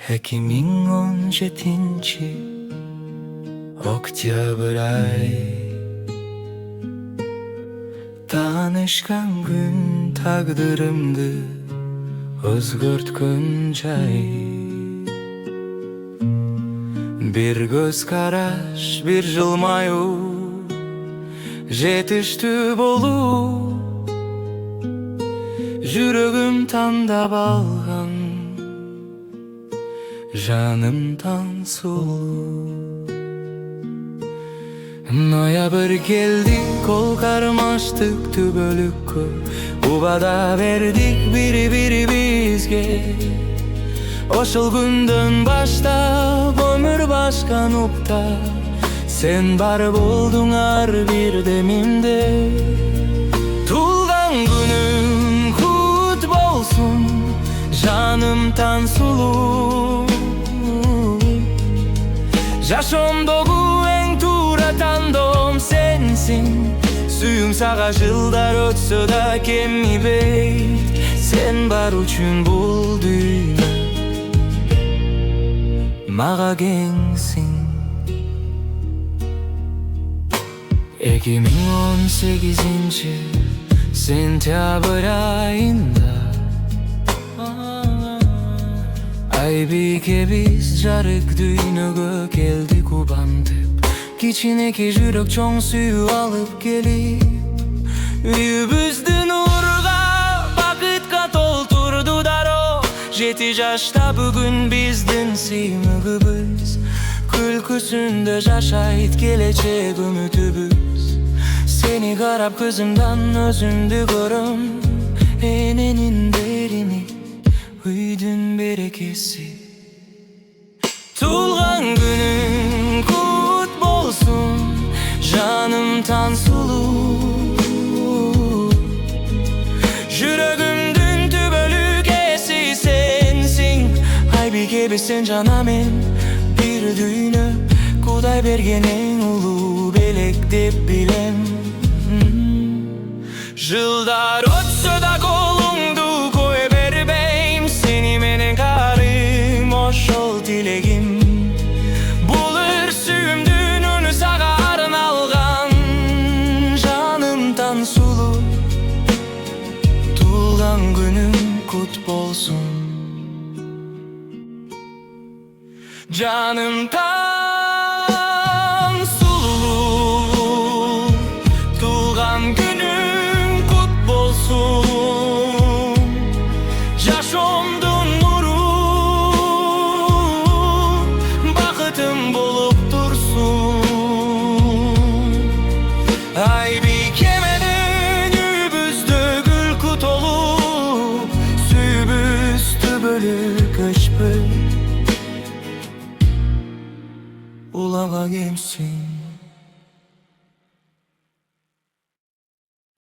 2017 Oktyabr ay. Tanışkan gün taqdırımdı özgörtkön jay. Bir göz karaş, bir jılmayu jetişti bolup Жүрөгüm тандап алган жанымдан сулуу. Ноябрь келди, кол кармаштык түбөлүккө, убада бердик бири-бирибизге. Ошол күндөн баштап өмүр башкан упта, сен бар болдуң ар бир демимде. Туулган күнүң кут болсун, жанымдан сулуу. Жашоомдогу эң туура тандоом сенсиң. Сүйүүм сага жылдар өтсө да кемибейт. Сен бар үчүн бул дүйнө мага кеңсиң. 2018 сентябрь айында Айбике биз жарык дүйнөгө келдик убантып. Кичинекей жүрөк чоң сүйүү алып келип, үйүбүздү нурга, бакытка толтурду дароо. 7 жашта бүгүн биздин сыймыгыбыз, күлкүсүндө жашайт келечек үмүтүбүз. Сени карап көзүмдан өзүмдү көрөм, эненин дерини, үйдүн берекеси. Туулган күнүң кут болсун, жанымдан сулуу. Жүрөгүмдүн түбөлүкеси сенсиң. Айбикеби сен жана мен, бир дүйнө, Кудай берген эң улуу белек деп билем. Жылдар өтсө да колуңду кое бербейм, сени менен карым ошол тилегим. Бул өрсүмдүн үнү сага арналган, жанымдан сулуу. Туулган күнүң кут болсун, жанымдан сулуу. Туулган күнүң кут болсун, жашоомдун нуру, бакытым болуп турсун. Айбике менен үйүбүздө күлкү толуп, сүйүүбүз түбөлүк өчпөй, улага кемсиң.